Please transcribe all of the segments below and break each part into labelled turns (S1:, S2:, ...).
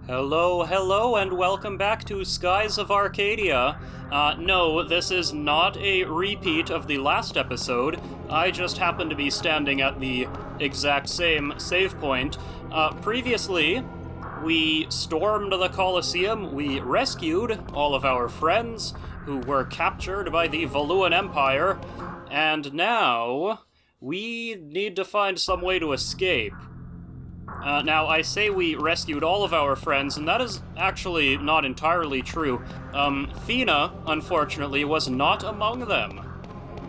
S1: Hello, and welcome back to Skies of Arcadia. No, this is not a repeat of the last episode. I just happen to be standing at the exact same save point. Previously, we stormed the Colosseum, we rescued all of our friends who were captured by the Valuan Empire, and now we need to find some way to escape. Now, I say we rescued all of our friends, and that is actually not entirely true. Fina, unfortunately, was not among them.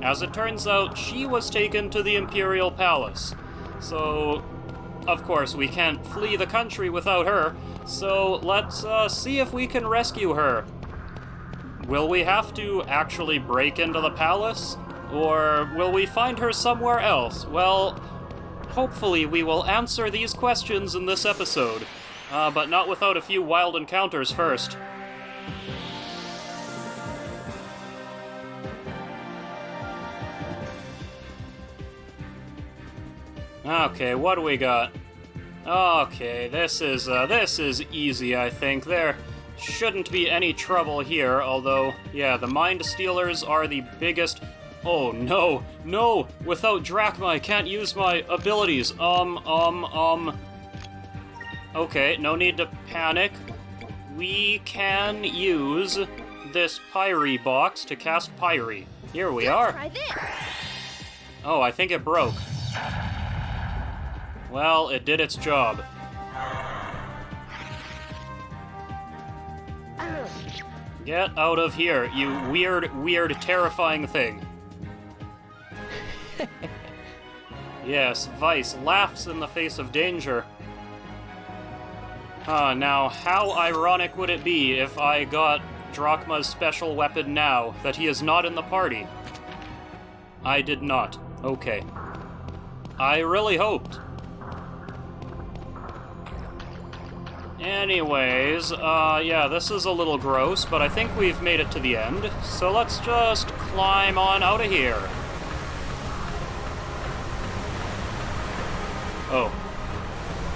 S1: As it turns out, she was taken to the Imperial Palace. So, of course, we can't flee the country without her, so let's see if we can rescue her. Will we have to actually break into the palace? Or will we find her somewhere else? Well, hopefully we will answer these questions in this episode, but not without a few wild encounters first. Okay, what do we got? Okay, this is easy, I think. There shouldn't be any trouble here, although, yeah, the Mind Stealers are the biggest... Oh, no! Without Drachma, I can't use my abilities. Okay, no need to panic. We can use this Pyre box to cast Pyre. Here we are.
S2: Try this.
S1: Oh, I think it broke. Well, it did its job. Get out of here, you weird, terrifying thing. Yes, Vice laughs in the face of danger. Now, how ironic would it be if I got Drachma's special weapon now, that he is not in the party? I did not. Okay. I really hoped. Anyways, yeah, this is a little gross, but I think we've made it to the end, so let's just climb on out of here. Oh.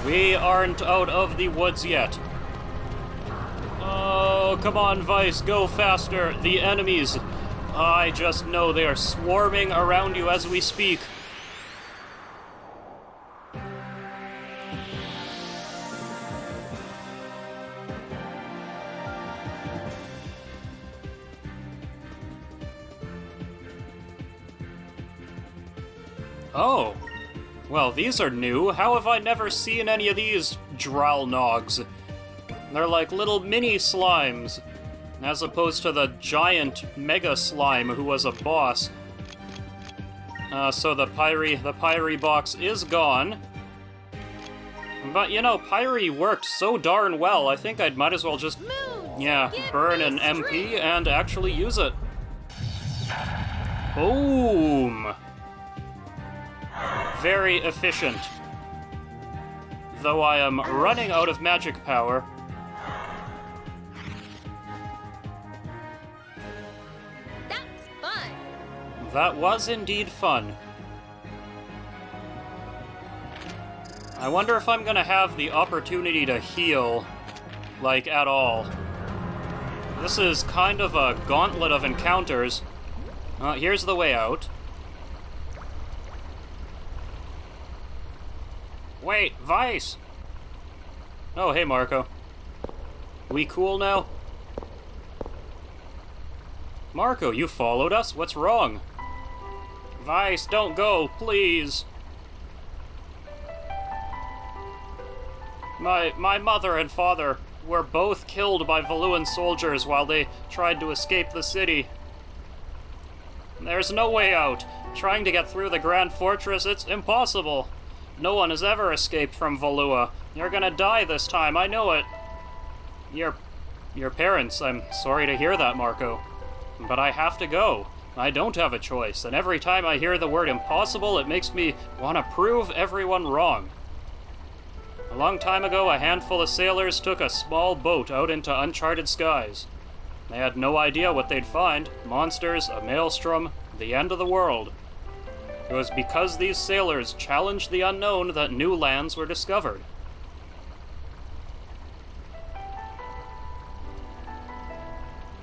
S1: We aren't out of the woods yet. Oh, come on, Vice, go faster. The enemies. I just know they are swarming around you as we speak. Oh. Well, these are new. How have I never seen any of these Dralnogs? They're like little mini slimes, as opposed to the giant mega slime who was a boss. So the Pyre box is gone. But, you know, Pyre worked so darn well, I think I might as well just, burn an MP and actually use it. Boom! Very efficient. Though I am running out of magic power.
S2: That's fun.
S1: That was indeed fun. I wonder if I'm gonna have the opportunity to heal, like, at all. This is kind of a gauntlet of encounters. Here's the way out. Wait, Vice! Oh, hey, Marco. We cool now? Marco, you followed us? What's wrong? Vice, don't go, please! My mother and father were both killed by Valuan soldiers while they tried to escape the city. There's no way out. Trying to get through the Grand Fortress, it's impossible. No one has ever escaped from Valua. You're gonna die this time, I know it. Your parents, I'm sorry to hear that, Marco. But I have to go. I don't have a choice, and every time I hear the word impossible, it makes me want to prove everyone wrong. A long time ago, a handful of sailors took a small boat out into uncharted skies. They had no idea what they'd find. Monsters, a maelstrom, the end of the world. It was because these sailors challenged the unknown that new lands were discovered.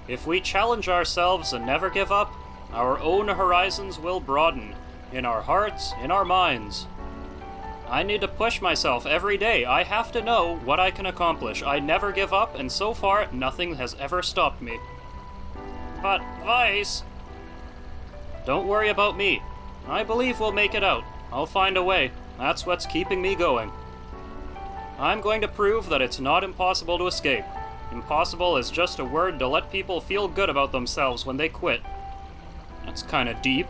S1: If we challenge ourselves and never give up, our own horizons will broaden, in our hearts, in our minds. I need to push myself every day. I have to know what I can accomplish. I never give up, and so far, nothing has ever stopped me. But, Vice... Don't worry about me. I believe we'll make it out. I'll find a way. That's what's keeping me going. I'm going to prove that it's not impossible to escape. Impossible is just a word to let people feel good about themselves when they quit. That's kinda deep. ...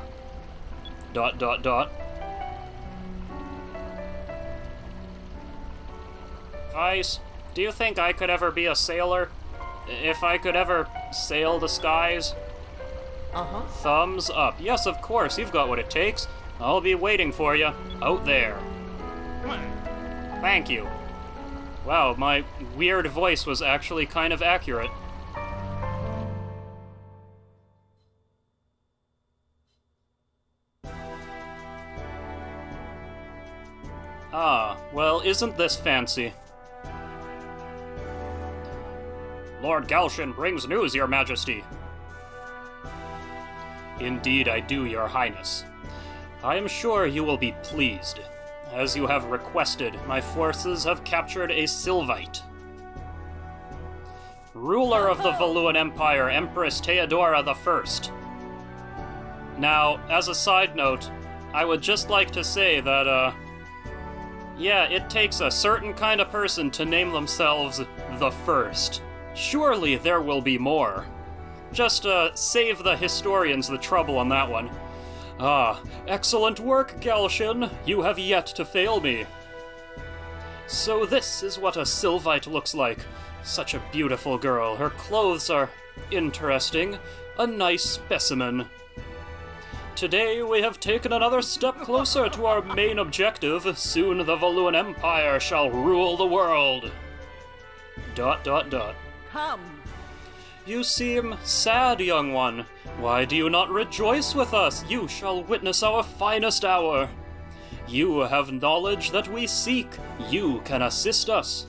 S1: Vice, do you think I could ever be a sailor? If I could ever sail the skies?
S3: Uh-huh.
S1: Thumbs up. Yes, of course, you've got what it takes. I'll be waiting for you, out there. Thank you. Wow, my weird voice was actually kind of accurate. Ah, well, isn't this fancy? Lord Galshin brings news, Your Majesty. Indeed I do, Your Highness. I am sure you will be pleased. As you have requested, my forces have captured a Sylvite. Ruler of the Valuan Empire, Empress Theodora I. Now, as a side note, I would just like to say that, yeah, it takes a certain kind of person to name themselves the First. Surely there will be more. Just, save the historians the trouble on that one. Ah, excellent work, Galshin. You have yet to fail me. So this is what a Sylvite looks like. Such a beautiful girl. Her clothes are interesting. A nice specimen. Today we have taken another step closer to our main objective. Soon the Valuan Empire shall rule the world. ...
S3: Come.
S1: You seem sad, young one. Why do you not rejoice with us? You shall witness our finest hour. You have knowledge that we seek. You can assist us.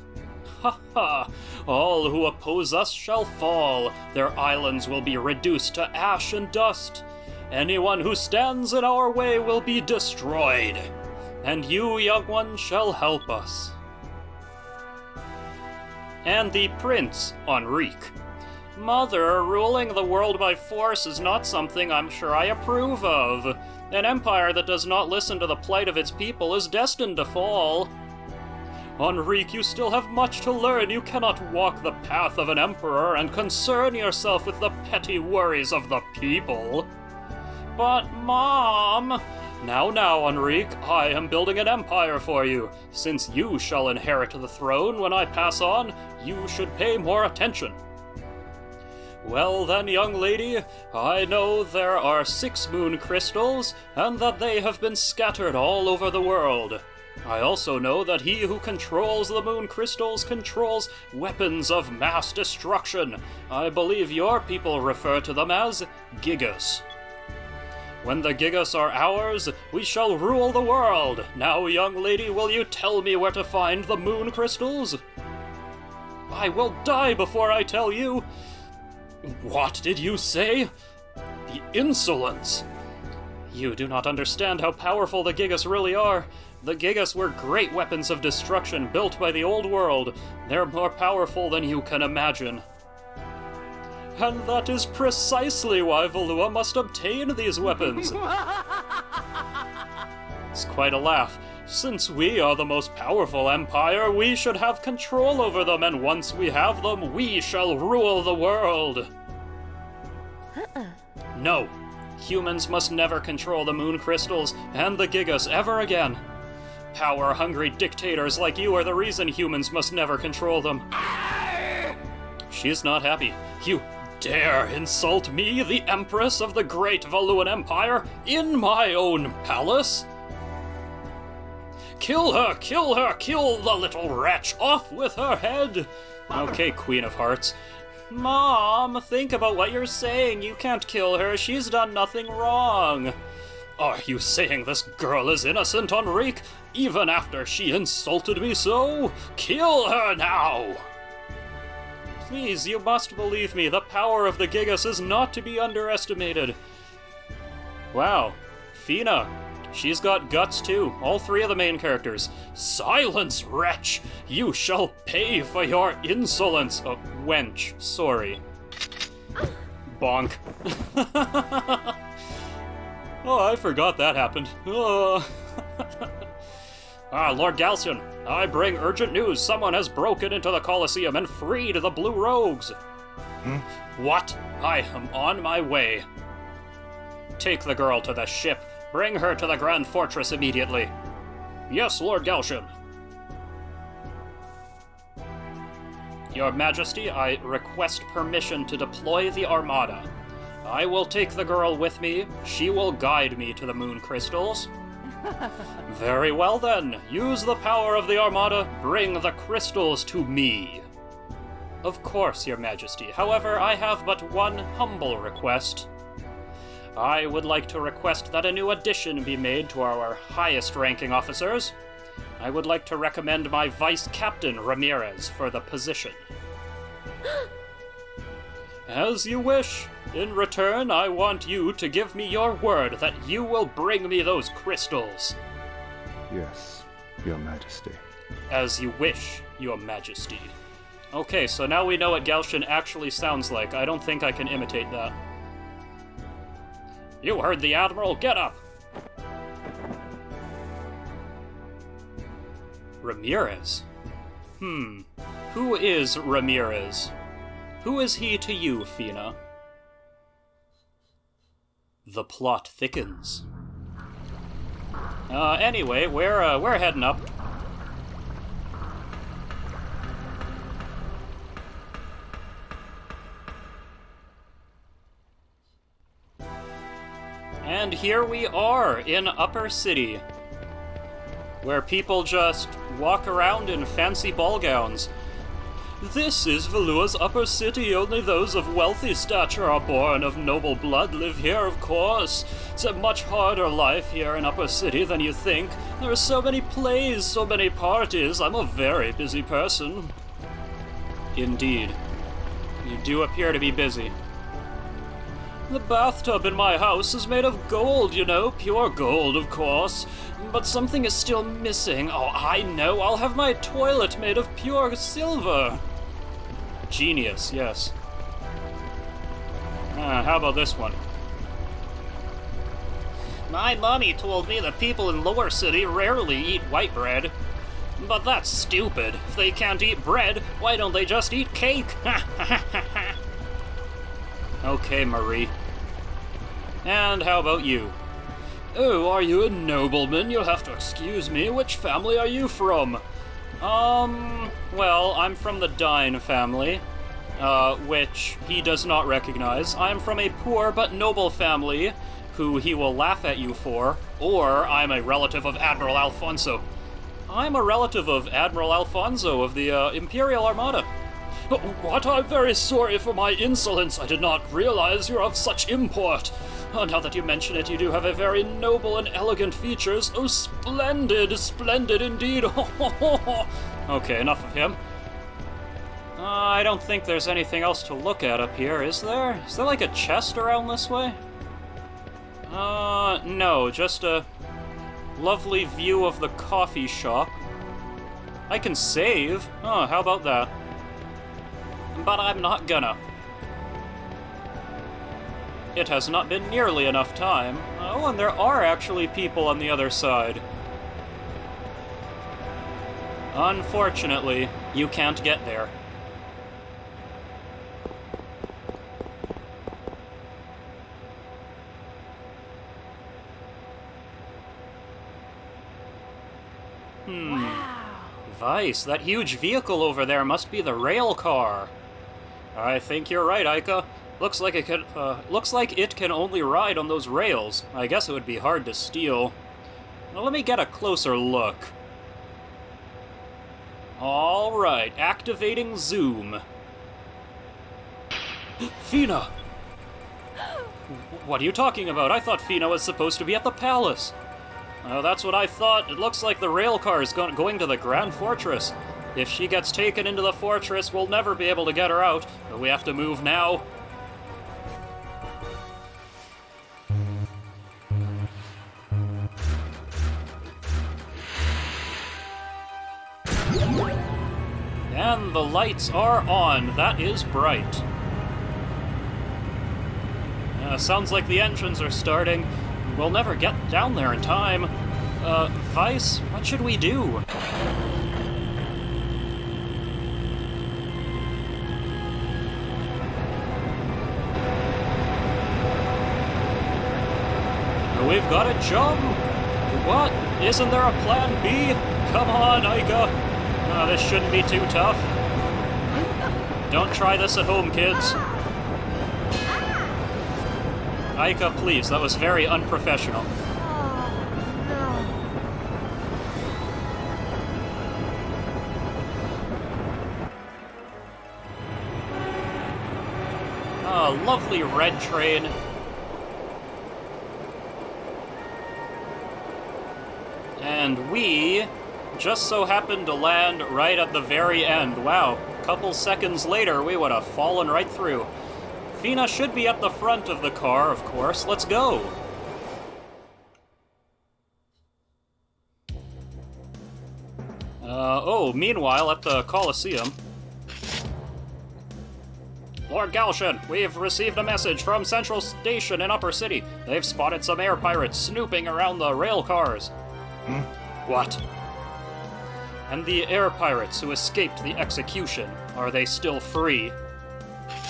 S1: Ha ha! All who oppose us shall fall. Their islands will be reduced to ash and dust. Anyone who stands in our way will be destroyed. And you, young one, shall help us. And the Prince, Enrique. Mother, ruling the world by force is not something I'm sure I approve of. An empire that does not listen to the plight of its people is destined to fall. Enrique, you still have much to learn. You cannot walk the path of an emperor and concern yourself with the petty worries of the people. But, Mom... Now, Enrique, I am building an empire for you. Since you shall inherit the throne when I pass on, you should pay more attention. Well then, young lady, I know there are 6 moon crystals, and that they have been scattered all over the world. I also know that he who controls the moon crystals controls weapons of mass destruction. I believe your people refer to them as Gigas. When the Gigas are ours, we shall rule the world. Now, young lady, will you tell me where to find the moon crystals? I will die before I tell you. What did you say? The insolence! You do not understand how powerful the Gigas really are. The Gigas were great weapons of destruction built by the old world. They're more powerful than you can imagine. And that is precisely why Valua must obtain these weapons. It's quite a laugh. Since we are the most powerful empire, we should have control over them, and once we have them, we shall rule the world. No. Humans must never control the moon crystals and the Gigas ever again. Power-hungry dictators like you are the reason humans must never control them. She's not happy. You dare insult me, the Empress of the Great Valuan Empire, in my own palace? Kill her! Kill the little wretch! Off with her head! Okay, Queen of Hearts. Mom, think about what you're saying. You can't kill her. She's done nothing wrong. Are you saying this girl is innocent, Enrique? Even after she insulted me so? Kill her now! Please, you must believe me. The power of the Gigas is not to be underestimated. Wow. Fina. She's got guts too. All three of the main characters. Silence, wretch! You shall pay for your insolence. Oh, wench. Sorry. Bonk. Oh, I forgot that happened. Oh. Lord Galcian, I bring urgent news. Someone has broken into the Colosseum and freed the Blue Rogues. What? I am on my way. Take the girl to the ship. Bring her to the Grand Fortress immediately. Yes, Lord Galcian. Your Majesty, I request permission to deploy the Armada. I will take the girl with me. She will guide me to the moon crystals. Very well then. Use the power of the Armada. Bring the crystals to me. Of course, Your Majesty. However, I have but one humble request. I would like to request that a new addition be made to our highest-ranking officers. I would like to recommend my Vice Captain Ramirez for the position. As you wish. In return, I want you to give me your word that you will bring me those crystals.
S3: Yes, Your Majesty.
S1: As you wish, Your Majesty. Okay, so now we know what Galcian actually sounds like. I don't think I can imitate that. You heard the Admiral, get up! Ramirez? Who is Ramirez? Who is he to you, Fina? The plot thickens. Anyway, we're heading up. And here we are in Upper City, where people just walk around in fancy ball gowns. This is Valua's Upper City. Only those of wealthy stature are born, of noble blood live here, of course. It's a much harder life here in Upper City than you think. There are so many plays, so many parties. I'm a very busy person. Indeed. You do appear to be busy. The bathtub in my house is made of gold, you know, pure gold, of course. But something is still missing. Oh, I know, I'll have my toilet made of pure silver. Genius, yes. How about this one? My mommy told me that people in Lower City rarely eat white bread. But that's stupid. If they can't eat bread, why don't they just eat cake? Okay, Marie. And how about you? Oh, are you a nobleman? You'll have to excuse me. Which family are you from? Well, I'm from the Dine family, which he does not recognize. I'm from a poor but noble family, who he will laugh at you for, or I'm a relative of Admiral Alfonso. I'm a relative of Admiral Alfonso of the, Imperial Armada. What? I'm very sorry for my insolence. I did not realize you're of such import. Now that you mention it, you do have a very noble and elegant features. Oh, splendid, splendid indeed. Okay, enough of him. I don't think there's anything else to look at up here, is there? Is there like a chest around this way? No, just a lovely view of the coffee shop. I can save. Oh, how about that? But I'm not gonna. It has not been nearly enough time. Oh, and there are actually people on the other side. Unfortunately, you can't get there.
S2: Wow.
S1: Vice, that huge vehicle over there must be the rail car. I think you're right, Aika. Looks like it can only ride on those rails. I guess it would be hard to steal. Now let me get a closer look. All right, activating zoom. Fina! What are you talking about? I thought Fina was supposed to be at the palace. Oh, that's what I thought. It looks like the rail car is going to the Grand Fortress. If she gets taken into the fortress, we'll never be able to get her out. But we have to move now. And the lights are on. That is bright. Sounds like the engines are starting. We'll never get down there in time. Vice, what should we do? We've got to jump! What? Isn't there a plan B? Come on, Aika! This shouldn't be too tough. Don't try this at home, kids. Aika, please, that was very unprofessional. Oh, lovely red train. And we just so happened to land right at the very end. Wow, a couple seconds later, we would have fallen right through. Fina should be at the front of the car, of course. Let's go! Meanwhile, at the Colosseum... Lord Galshan, we've received a message from Central Station in Upper City. They've spotted some air pirates snooping around the rail cars. What? And the air pirates who escaped the execution, are they still free?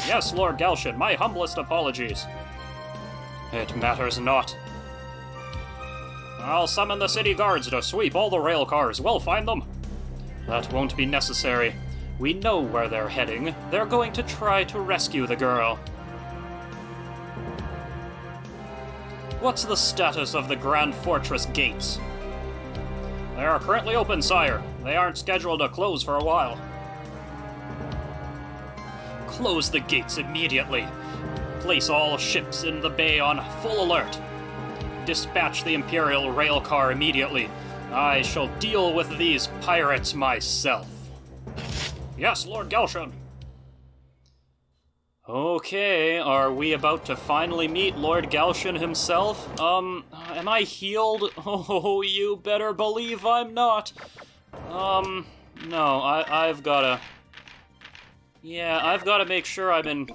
S1: Yes, Lord Galshan, my humblest apologies. It matters not. I'll summon the city guards to sweep all the rail cars. We'll find them. That won't be necessary. We know where they're heading. They're going to try to rescue the girl. What's the status of the Grand Fortress gates? They are currently open, sire. They aren't scheduled to close for a while. Close the gates immediately. Place all ships in the bay on full alert. Dispatch the Imperial rail car immediately. I shall deal with these pirates myself. Yes, Lord Galshan. Okay, are we about to finally meet Lord Galshan himself? Am I healed? Oh, you better believe I'm not. No, I've gotta... Yeah, I've gotta make sure I'm in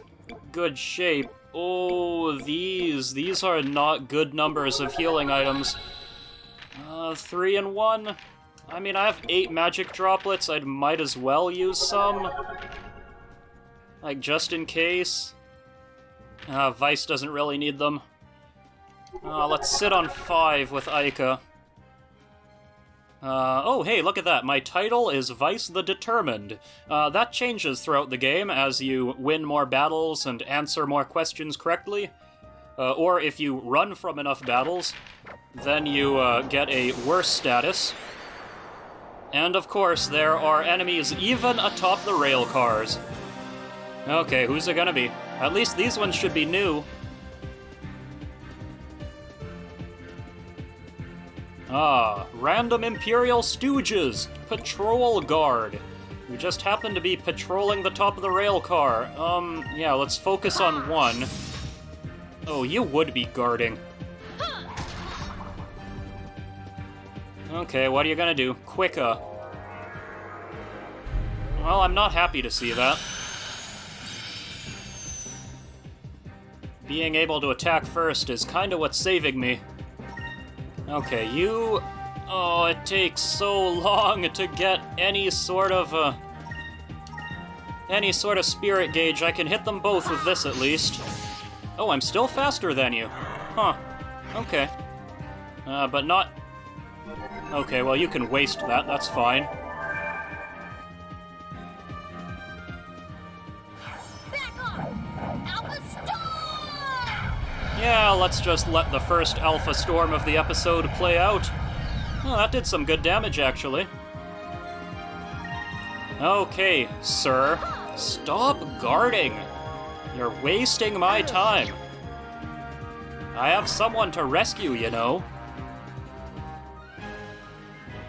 S1: good shape. Oh, these are not good numbers of healing items. 3 and 1? I mean, I have 8 magic droplets, I might as well use some. Like, just in case. Vice doesn't really need them. Let's sit on 5 with Aika. Oh, hey, look at that. My title is Vice the Determined. That changes throughout the game as you win more battles and answer more questions correctly. Or if you run from enough battles, then you get a worse status. And of course, there are enemies even atop the rail cars. Okay, who's it gonna be? At least these ones should be new. Random Imperial Stooges! Patrol Guard. We just happen to be patrolling the top of the rail car. Yeah, let's focus on one. Oh, you would be guarding. Okay, what are you gonna do? Quicka. Well, I'm not happy to see that. Being able to attack first is kinda what's saving me. Okay, you... Oh, it takes so long to get any sort of spirit gauge. I can hit them both with this at least. Oh, I'm still faster than you. Huh. Okay. But not... Okay, well, you can waste that. That's fine.
S2: Back off! Alpha Storm!
S1: Yeah, let's just let the first Alpha Storm of the episode play out. Oh, that did some good damage, actually. Okay, sir. Stop guarding. You're wasting my time. I have someone to rescue, you know.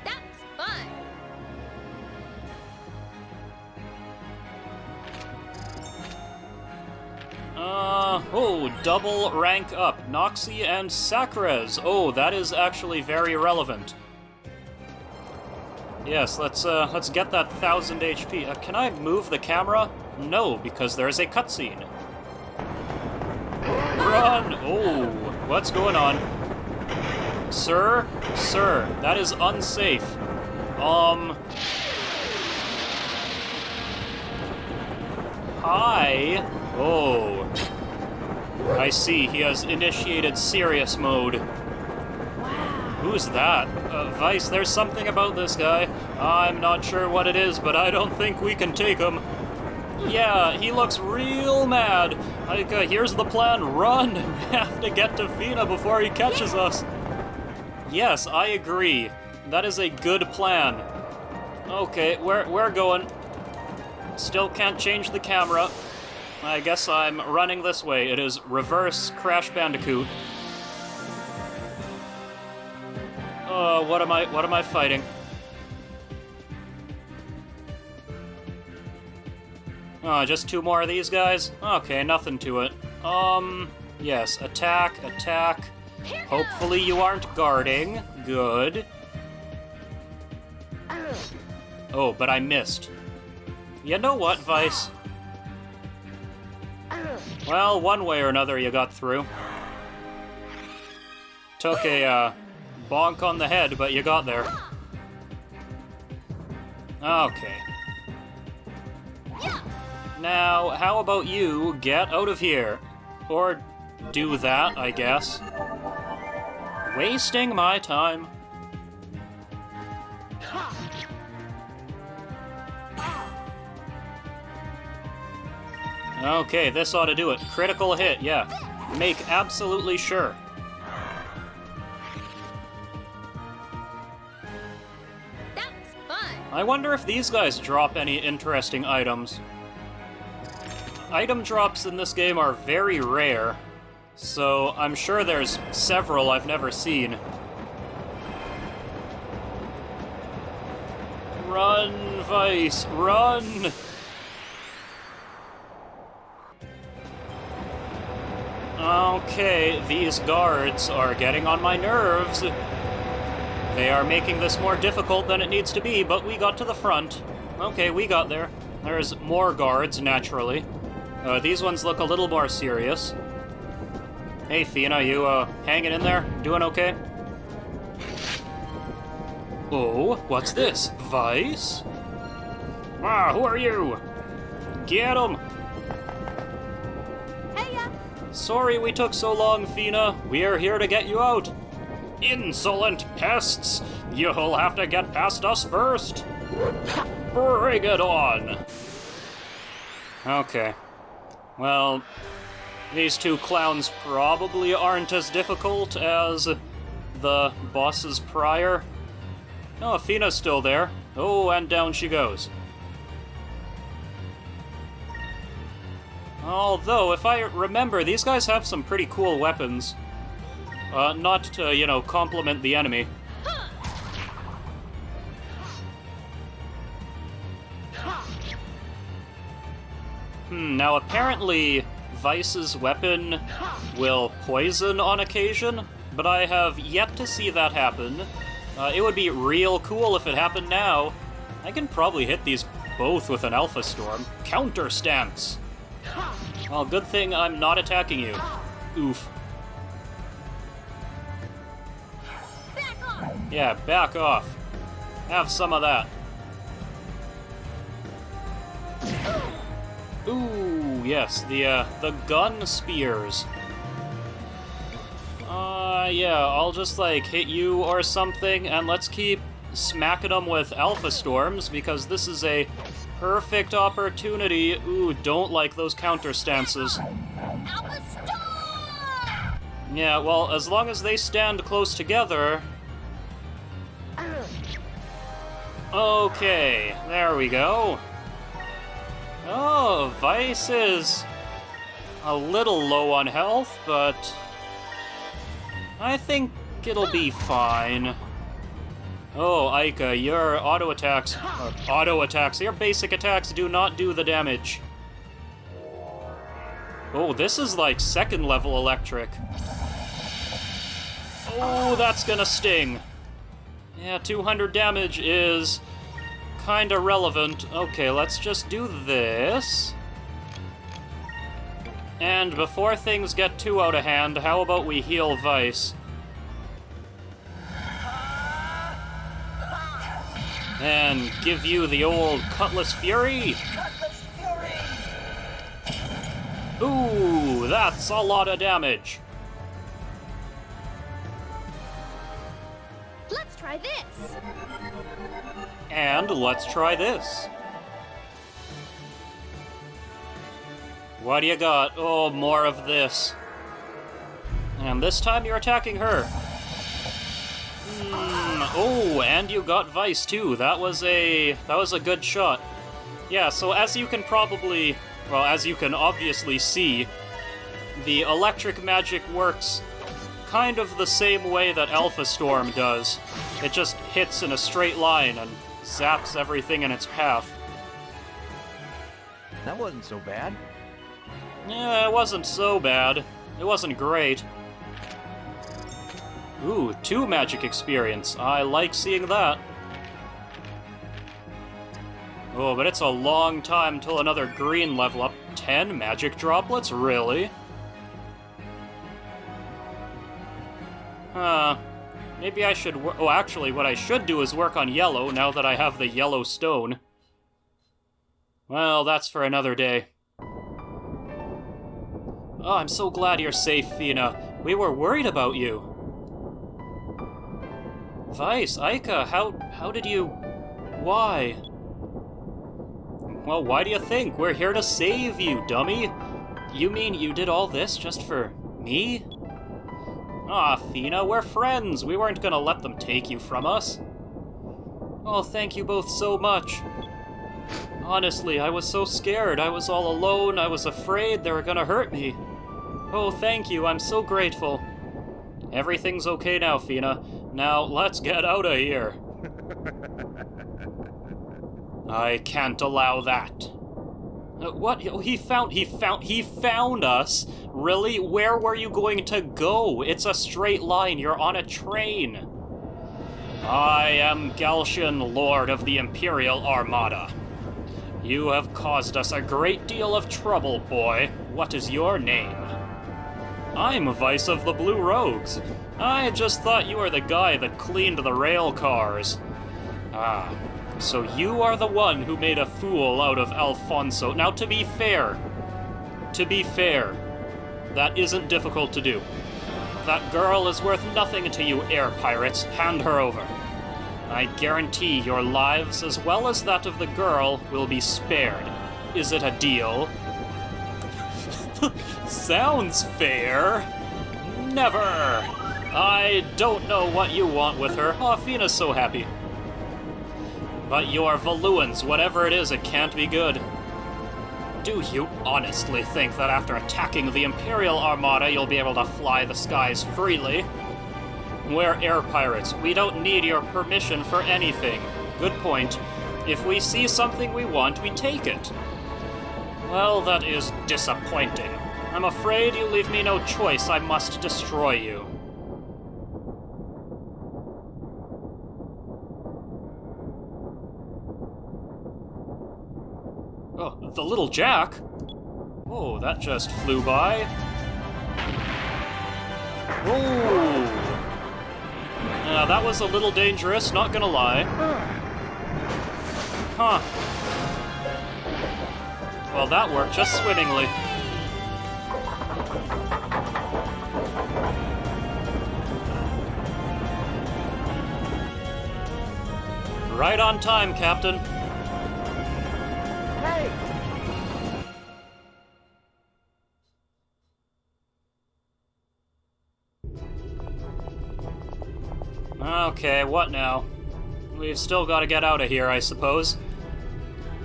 S2: That's fun.
S1: Oh, double rank up. Noxie and Sacres. Oh, that is actually very relevant. Yes, let's get that 1000 HP. Can I move the camera? No, because there's a cutscene. Run! Oh, what's going on? Sir? Sir, that is unsafe. Hi? Oh. I see, he has initiated serious mode. Who's that? Vice, there's something about this guy. I'm not sure what it is, but I don't think we can take him. Yeah, he looks real mad. Like, here's the plan. Run! We have to get to Fina before he catches us. Yes, I agree. That is a good plan. Okay, we're going. Still can't change the camera. I guess I'm running this way. It is reverse Crash Bandicoot. What am I fighting? Oh, just 2 more of these guys? Okay, nothing to it. Yes, attack. Hopefully you aren't guarding. Good. Oh, but I missed. You know what, Vice? Well, one way or another you got through. Took a, bonk on the head, but you got there. Okay. Now, how about you get out of here? Or do that, I guess. Wasting my time. Okay, this ought to do it. Critical hit, yeah. Make absolutely sure.
S2: That's fun.
S1: I wonder if these guys drop any interesting items. Item drops in this game are very rare, so I'm sure there's several I've never seen. Run, Vice, run! Okay, these guards are getting on my nerves. They are making this more difficult than it needs to be, but we got to the front. Okay, we got there. There's more guards, naturally. These ones look a little more serious. Hey, Fina, you, hanging in there? Doing okay? Oh, what's this? Vice? Ah, who are you? Get him!
S2: Heya.
S1: Sorry we took so long, Fina. We are here to get you out. Insolent pests! You'll have to get past us first. Bring it on! Okay. Well, these 2 clowns probably aren't as difficult as the bosses prior. Oh, Fina's still there. Oh, and down she goes. Although, if I remember, these guys have some pretty cool weapons. Not to, you know, compliment the enemy. Now apparently Vice's weapon will poison on occasion, but I have yet to see that happen. It would be real cool if it happened now. I can probably hit these both with an Alpha Storm. Counter stance! Well, good thing I'm not attacking you. Oof.
S2: Back off.
S1: Yeah, back off. Have some of that. Ooh, yes, the gun spears. Yeah, I'll just, like, hit you or something, and let's keep smacking them with Alpha Storms, because this is a perfect opportunity. Ooh, don't like those counter stances.
S2: Alpha Storm.
S1: Yeah, well, as long as they stand close together... Okay, there we go. Oh, Vice is a little low on health, but I think it'll be fine. Oh, Aika, your your basic attacks do not do the damage. Oh, this is like second level electric. Oh, that's gonna sting. Yeah, 200 damage is kinda relevant. Okay, let's just do this. And before things get too out of hand, how about we heal Vice? And give you the old Cutlass Fury.
S4: Cutlass Fury!
S1: Ooh, that's a lot of damage.
S2: Let's try this.
S1: And let's try this. What do you got? Oh, more of this. And this time you're attacking her. Oh, and you got Vice too. That was a good shot. Yeah, so as you can obviously see, the electric magic works kind of the same way that Alpha Storm does. It just hits in a straight line and zaps everything in its path.
S4: That wasn't so bad.
S1: Yeah, it wasn't so bad. It wasn't great. Ooh, 2 magic experience. I like seeing that. Oh, but it's a long time till another green level up. 10 magic droplets? Really? Maybe I should oh, actually, what I should do is work on yellow now that I have the yellow stone. Well, that's for another day. Oh, I'm so glad you're safe, Fina. We were worried about you. Vice, Aika, how did you... Why? Well, why do you think? We're here to save you, dummy. You mean you did all this just for me? Ah, Fina, we're friends. We weren't gonna let them take you from us. Oh, thank you both so much. Honestly, I was so scared. I was all alone. I was afraid they were gonna hurt me. Oh, thank you. I'm so grateful. Everything's okay now, Fina. Now, let's get out of here. I can't allow that. What? He found us? Really? Where were you going to go? It's a straight line. You're on a train. I am Galtian, Lord of the Imperial Armada. You have caused us a great deal of trouble, boy. What is your name? I'm Vice of the Blue Rogues. I just thought you were the guy that cleaned the rail cars. Ah, so you are the one who made a fool out of Alfonso. Now, to be fair, that isn't difficult to do. That girl is worth nothing to you air pirates. Hand her over. I guarantee your lives, as well as that of the girl, will be spared. Is it a deal? Sounds fair. Never. I don't know what you want with her. Oh, Fina's so happy. But you're Valuans. Whatever it is, it can't be good. Do you honestly think that after attacking the Imperial Armada, you'll be able to fly the skies freely? We're air pirates. We don't need your permission for anything. Good point. If we see something we want, we take it. Well, that is disappointing. I'm afraid you leave me no choice. I must destroy you. Oh, the little Jack? Oh, that just flew by. Oh! That was a little dangerous, not gonna lie. Huh. Well, that worked just swimmingly. Right on time, Captain.
S4: Hey!
S1: Okay, what now? We've still got to get out of here, I suppose.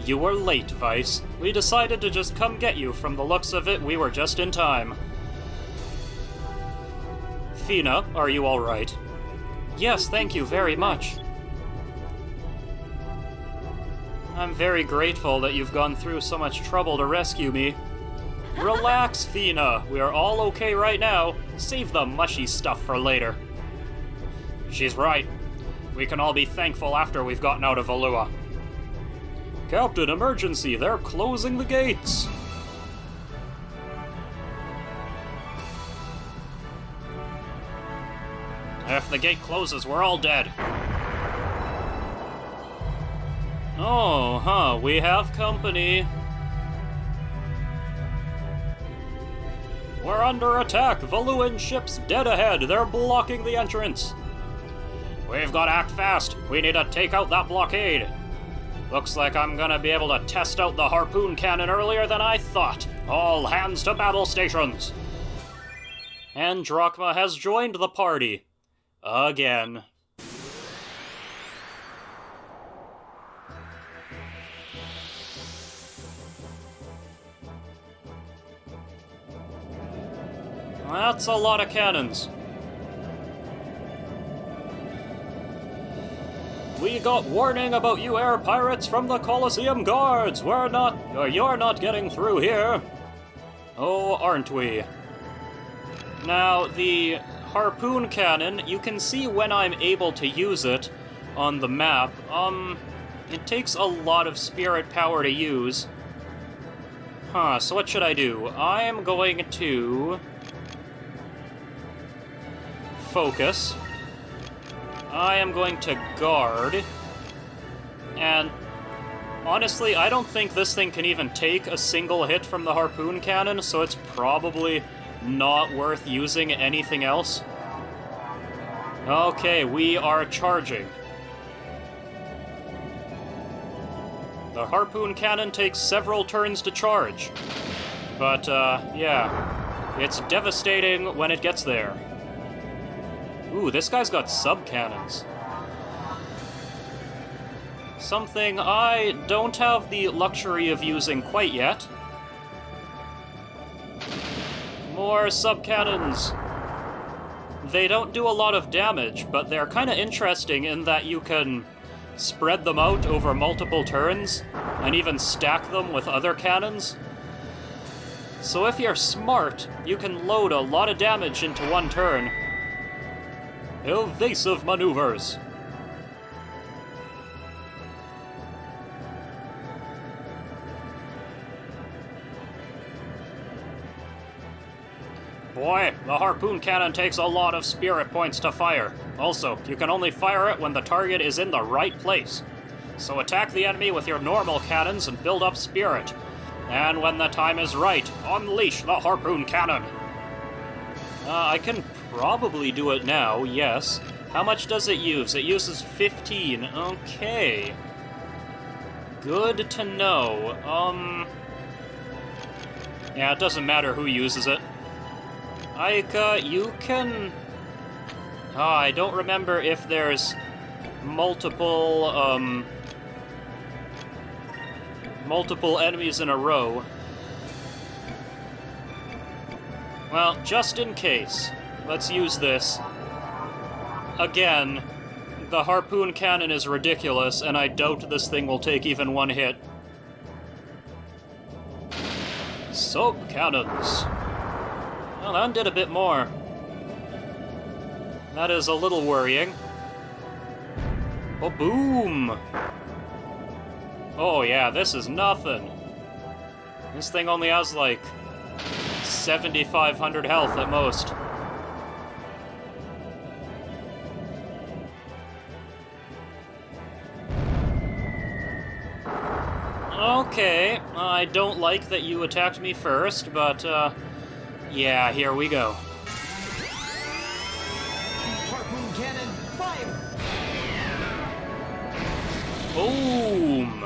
S1: You were late, Vice. We decided to just come get you. From the looks of it, we were just in time. Fina, are you alright? Yes, thank you very much. I'm very grateful that you've gone through so much trouble to rescue me. Relax, Fina. We are all okay right now. Save the mushy stuff for later. She's right. We can all be thankful after we've gotten out of Valua. Captain, emergency! They're closing the gates! If the gate closes, we're all dead. Oh, huh, we have company. We're under attack! Valuan ships dead ahead! They're blocking the entrance! We've got to act fast! We need to take out that blockade! Looks like I'm gonna be able to test out the harpoon cannon earlier than I thought! All hands to battle stations! And Drachma has joined the party. Again. That's a lot of cannons. We got warning about you air pirates from the Colosseum guards. You're not getting through here. Oh, aren't we? Now, the harpoon cannon, you can see when I'm able to use it on the map. It takes a lot of spirit power to use. Huh, so what should I do? I'm going to focus. I am going to guard. And honestly, I don't think this thing can even take a single hit from the harpoon cannon, so it's probably not worth using anything else. Okay, we are charging. The harpoon cannon takes several turns to charge. But, yeah. It's devastating when it gets there. Ooh, this guy's got sub-cannons. Something I don't have the luxury of using quite yet. More sub-cannons. They don't do a lot of damage, but they're kind of interesting in that you can spread them out over multiple turns, and even stack them with other cannons. So if you're smart, you can load a lot of damage into one turn. Evasive maneuvers. Boy, the harpoon cannon takes a lot of spirit points to fire. Also, you can only fire it when the target is in the right place. So attack the enemy with your normal cannons and build up spirit. And when the time is right, unleash the harpoon cannon. I can probably do it now, yes. How much does it use? It uses 15. Okay. Good to know. Yeah, it doesn't matter who uses it. Aika, you can... I don't remember if there's multiple enemies in a row. Well, just in case, let's use this. Again, the harpoon cannon is ridiculous, and I doubt this thing will take even one hit. Sub-cannons. Well, that did a bit more. That is a little worrying. Oh, boom! Oh yeah, this is nothing. This thing only has like 7,500 health at most. Okay, I don't like that you attacked me first, but, yeah, here we go.
S4: Harpoon cannon, fire!
S1: Boom!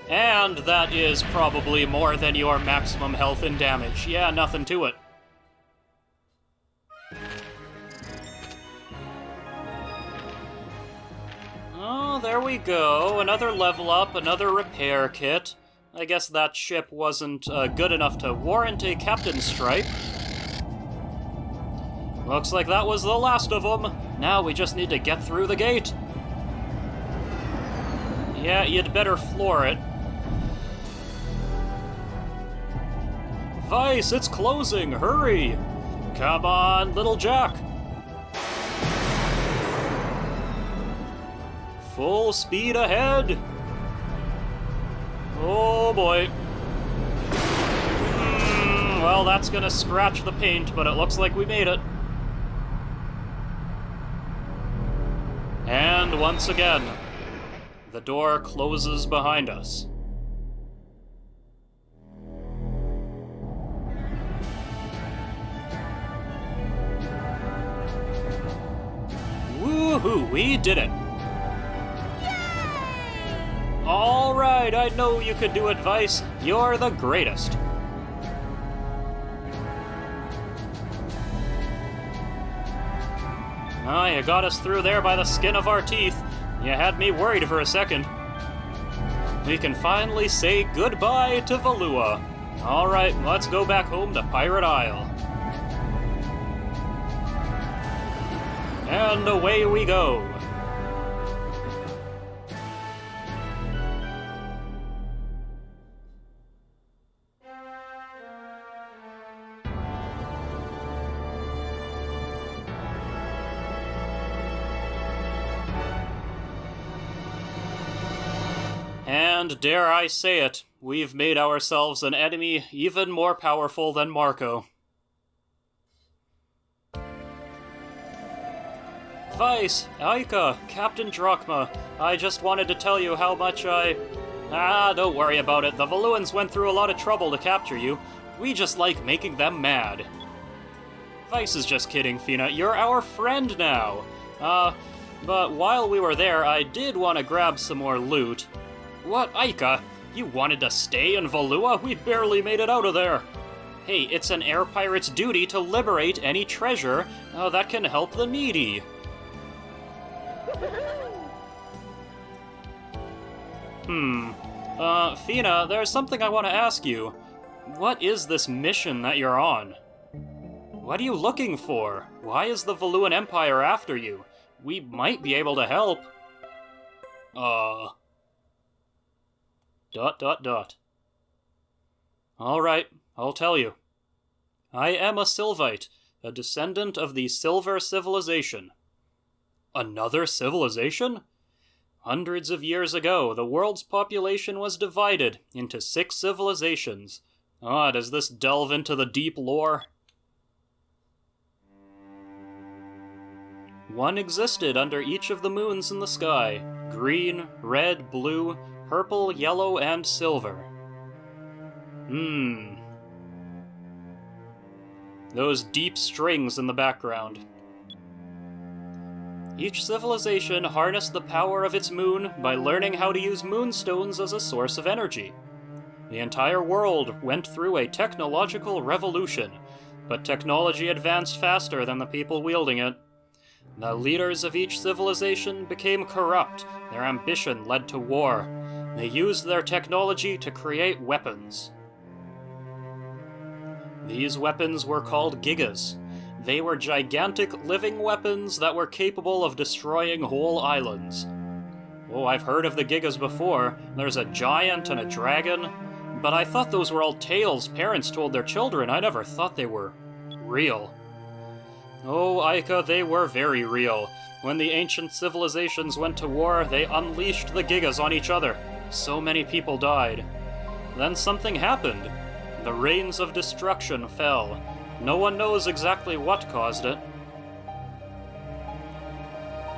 S1: And that is probably more than your maximum health and damage. Yeah, nothing to it. Oh, there we go. Another level up, another repair kit. I guess that ship wasn't good enough to warrant a captain's stripe. Looks like that was the last of them. Now we just need to get through the gate. Yeah, you'd better floor it. Vice, it's closing! Hurry! Come on, little Jack! Full speed ahead! Oh boy. Well, that's gonna scratch the paint, but it looks like we made it. And once again, the door closes behind us. Woohoo, we did it! All right, I know you could do it, Vice. You're the greatest. Ah, you got us through there by the skin of our teeth. You had me worried for a second. We can finally say goodbye to Valua. All right, let's go back home to Pirate Isle. And away we go. And dare I say it, we've made ourselves an enemy even more powerful than Marco. Vice, Aika, Captain Drachma, I just wanted to tell you how much don't worry about it. The Valuans went through a lot of trouble to capture you. We just like making them mad. Vice is just kidding, Fina. You're our friend now. But while we were there, I did want to grab some more loot. What, Aika? You wanted to stay in Valua? We barely made it out of there. Hey, it's an air pirate's duty to liberate any treasure that can help the needy. Fina, there's something I want to ask you. What is this mission that you're on? What are you looking for? Why is the Valuan Empire after you? We might be able to help. Alright, I'll tell you. I am a Sylvite, a descendant of the Silver Civilization. Another civilization? Hundreds of years ago, the world's population was divided into 6 civilizations. Does this delve into the deep lore? One existed under each of the moons in the sky. Green, red, blue, purple, yellow, and silver. Those deep strings in the background. Each civilization harnessed the power of its moon by learning how to use moonstones as a source of energy. The entire world went through a technological revolution, but technology advanced faster than the people wielding it. The leaders of each civilization became corrupt. Their ambition led to war. They used their technology to create weapons. These weapons were called gigas. They were gigantic living weapons that were capable of destroying whole islands. Oh, I've heard of the gigas before. There's a giant and a dragon. But I thought those were all tales parents told their children. I never thought they were real. Oh, Aika, they were very real. When the ancient civilizations went to war, they unleashed the gigas on each other. So many people died. Then something happened. The rains of destruction fell. No one knows exactly what caused it.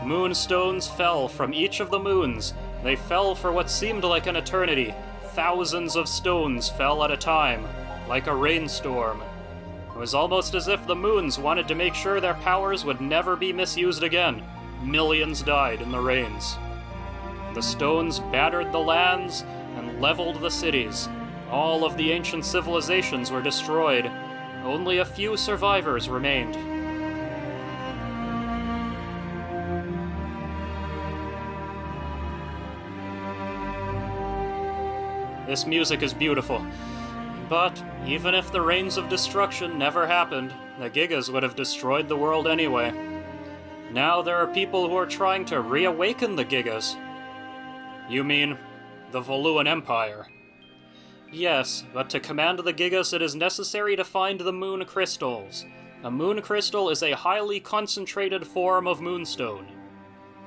S1: Moonstones fell from each of the moons. They fell for what seemed like an eternity. Thousands of stones fell at a time, like a rainstorm. It was almost as if the moons wanted to make sure their powers would never be misused again. Millions died in the rains. The stones battered the lands and leveled the cities. All of the ancient civilizations were destroyed. Only a few survivors remained. This music is beautiful. But even if the Rains of Destruction never happened, the Gigas would have destroyed the world anyway. Now there are people who are trying to reawaken the Gigas. You mean the Valuan Empire? Yes, but to command the Gigas it is necessary to find the moon crystals. A moon crystal is a highly concentrated form of moonstone.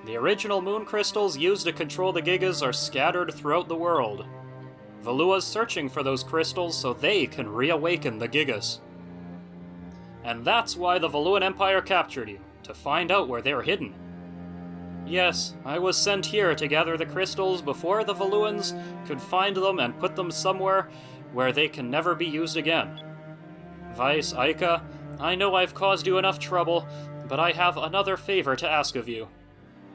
S1: The original moon crystals used to control the Gigas are scattered throughout the world. Valua's searching for those crystals so they can reawaken the Gigas. And that's why the Valuan Empire captured you, to find out where they're hidden. Yes, I was sent here to gather the crystals before the Valuans could find them and put them somewhere where they can never be used again. Vice, Aika, I know I've caused you enough trouble, but I have another favor to ask of you.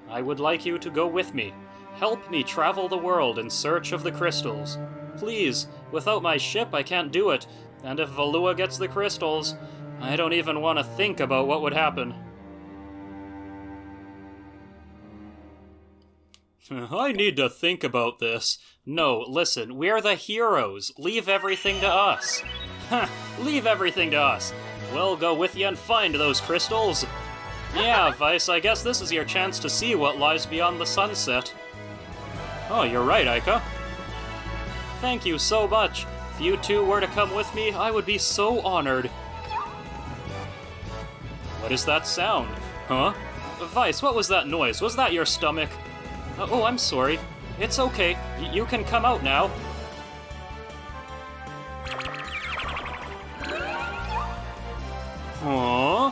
S1: I would like you to go with me. Help me travel the world in search of the crystals. Please, without my ship I can't do it, and if Valua gets the crystals, I don't even want to think about what would happen. I need to think about this. No, listen, we're the heroes. Leave everything to us. Leave everything to us. We'll go with you and find those crystals. Yeah, Vice, I guess this is your chance to see what lies beyond the sunset. Oh, you're right, Aika. Thank you so much. If you two were to come with me, I would be so honored. What is that sound? Huh? Vice, what was that noise? Was that your stomach? Oh, I'm sorry. It's okay. You can come out now. Huh?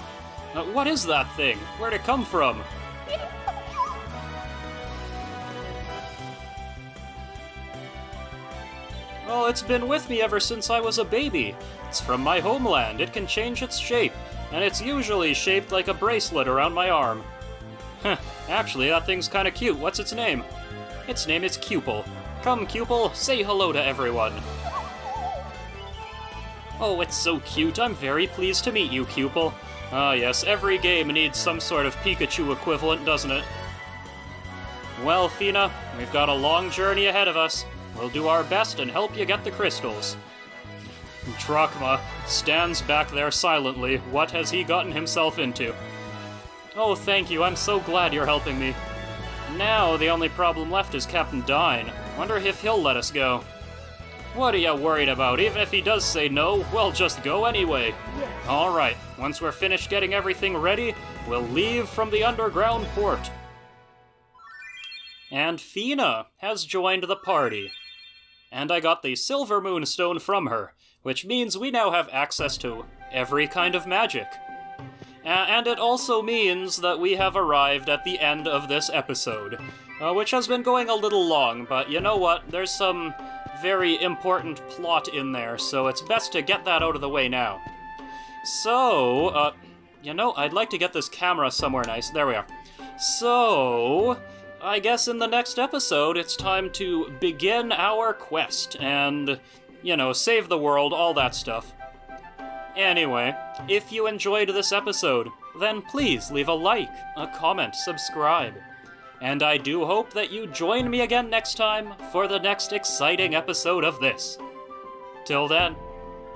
S1: What is that thing? Where'd it come from? Well, it's been with me ever since I was a baby. It's from my homeland. It can change its shape, and it's usually shaped like a bracelet around my arm. Actually, that thing's kinda cute. What's its name? Its name is Cupel. Come, Cupel, say hello to everyone. Oh, it's so cute. I'm very pleased to meet you, Cupel. Ah, yes, every game needs some sort of Pikachu equivalent, doesn't it? Well, Fina, we've got a long journey ahead of us. We'll do our best and help you get the crystals. Drachma stands back there silently. What has he gotten himself into? Oh, thank you. I'm so glad you're helping me. Now, the only problem left is Captain Dine. Wonder if he'll let us go. What are you worried about? Even if he does say no, we'll just go anyway. Alright, once we're finished getting everything ready, we'll leave from the underground port. And Fina has joined the party. And I got the Silver Moonstone from her, which means we now have access to every kind of magic. And it also means that we have arrived at the end of this episode, which has been going a little long, but you know what? There's some very important plot in there, so it's best to get that out of the way now. So, I'd like to get this camera somewhere nice. There we are. So, I guess in the next episode, it's time to begin our quest and, save the world, all that stuff. Anyway, if you enjoyed this episode, then please leave a like, a comment, subscribe. And I do hope that you join me again next time for the next exciting episode of this. Till then,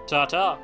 S1: ta-ta.